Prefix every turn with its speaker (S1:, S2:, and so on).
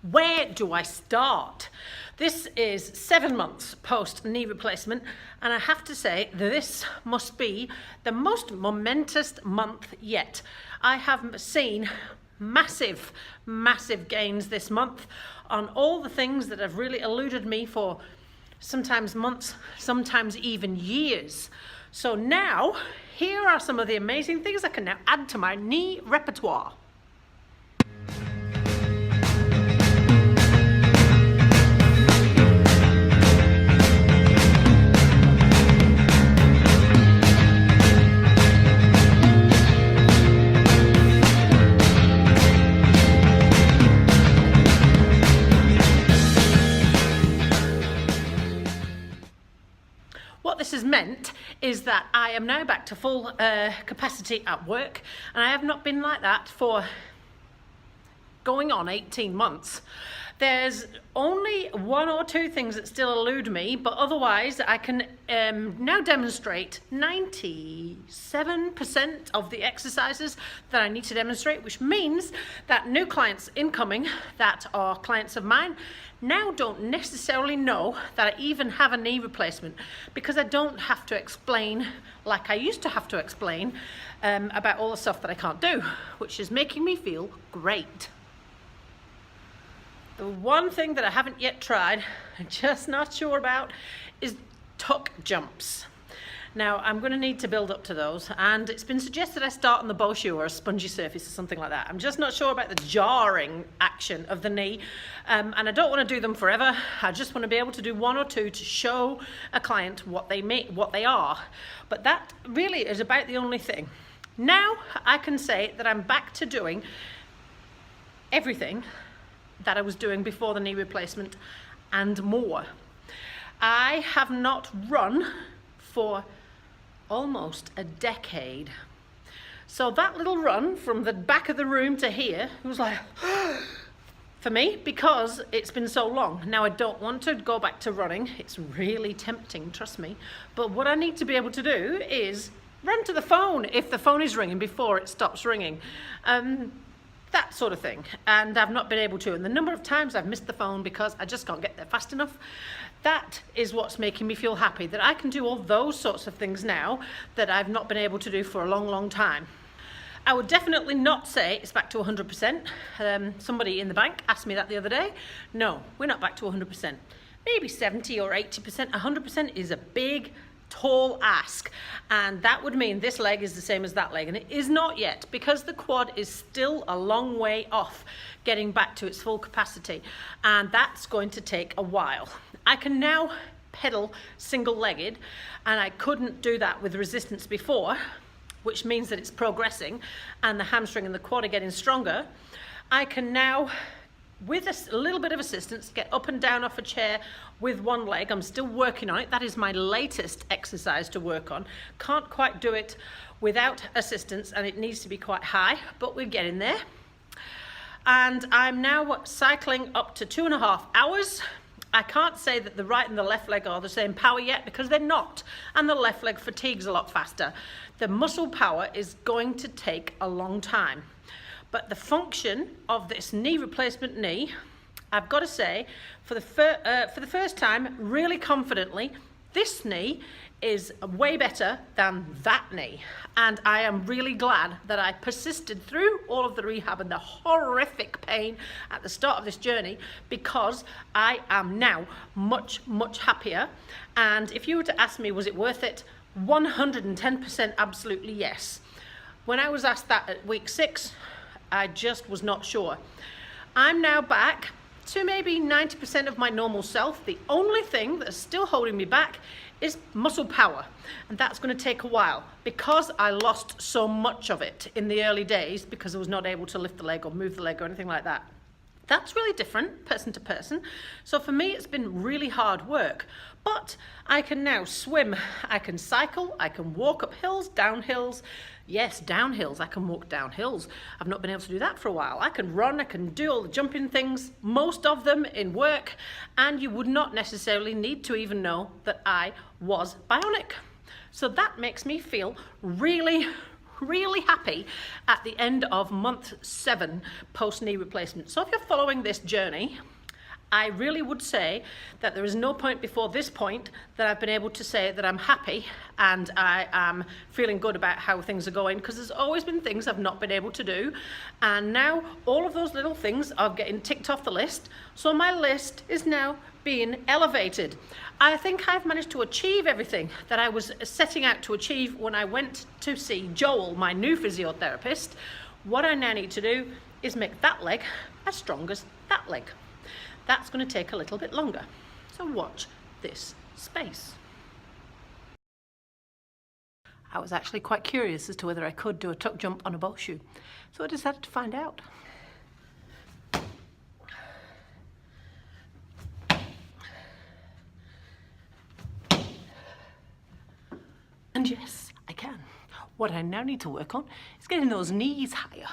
S1: Where do I start? This is 7 months post knee replacement, and I have to say this must be the most momentous month yet. I have seen massive gains this month on all the things that have really eluded me for sometimes months, sometimes even years. So now, here are some of the amazing things I can now add to my knee repertoire. What this has meant is that I am now back to full capacity at work, and I have not been like that for going on 18 months. There's only 1 or 2 things that still elude me, but otherwise I can now demonstrate 97% of the exercises that I need to demonstrate, which means that new clients incoming that are clients of mine now don't necessarily know that I even have a knee replacement, because I don't have to explain like I used to have to explain about all the stuff that I can't do, which is making me feel great. The one thing that I haven't yet tried, I'm just not sure about, is tuck jumps. Now, I'm going to need to build up to those, and it's been suggested I start on the bow shoe or a spongy surface or something like that. I'm just not sure about the jarring action of the knee, and I don't want to do them forever. I just want to be able to do 1 or 2 to show a client what they are. But that really is about the only thing. Now I can say that I'm back to doing everything that I was doing before the knee replacement and more. I have not run for almost a decade. So that little run from the back of the room to here, it was like, for me, because it's been so long. Now I don't want to go back to running. It's really tempting, trust me. But what I need to be able to do is run to the phone if the phone is ringing before it stops ringing. That sort of thing, and I've not been able to, and the number of times I've missed the phone because I just can't get there fast enough. That is what's making me feel happy, that I can do all those sorts of things now that I've not been able to do for a long time. I would definitely not say it's back to 100%. Somebody in the bank asked me that the other day. No, we're not back to 100%. Maybe 70 or 80%. 100% is a big, tall ask, and that would mean this leg is the same as that leg, and it is not yet, because the quad is still a long way off getting back to its full capacity, and that's going to take a while. I can now pedal single-legged, and I couldn't do that with resistance before, which means that it's progressing and the hamstring and the quad are getting stronger. I can now, with a little bit of assistance, get up and down off a chair with one leg. I'm still working on it. That is my latest exercise to work on. Can't quite do it without assistance, and it needs to be quite high, but we're getting there. And I'm now cycling up to 2.5 hours. I can't say that the right and the left leg are the same power yet, because they're not, and the left leg fatigues a lot faster. The muscle power is going to take a long time. But the function of this knee replacement knee, I've got to say, for the first time, really confidently, this knee is way better than that knee. And I am really glad that I persisted through all of the rehab and the horrific pain at the start of this journey, because I am now much happier. And if you were to ask me, was it worth it? 110% absolutely yes. When I was asked that at week 6, I just was not sure. I'm now back to maybe 90% of my normal self. The only thing that's still holding me back is muscle power, and that's going to take a while, because I lost so much of it in the early days because I was not able to lift the leg or move the leg or anything like that. That's really different person to person. So for me, it's been really hard work, but I can now swim, I can cycle, I can walk up hills, down hills. Yes, down hills, I can walk down hills. I've not been able to do that for a while. I can run, I can do all the jumping things, most of them in work, and you would not necessarily need to even know that I was bionic. So that makes me feel really really happy at the end of month 7 post knee replacement. So if you're following this journey, I really would say that there is no point before this point that I've been able to say that I'm happy and I am feeling good about how things are going, because there's always been things I've not been able to do, and now all of those little things are getting ticked off the list, so my list is now being elevated. I think I've managed to achieve everything that I was setting out to achieve when I went to see Joel, my new physiotherapist. What I now need to do is make that leg as strong as that leg. That's going to take a little bit longer. So watch this space. I was actually quite curious as to whether I could do a tuck jump on a bow shoe, so I decided to find out. And yes, I can. What I now need to work on is getting those knees higher.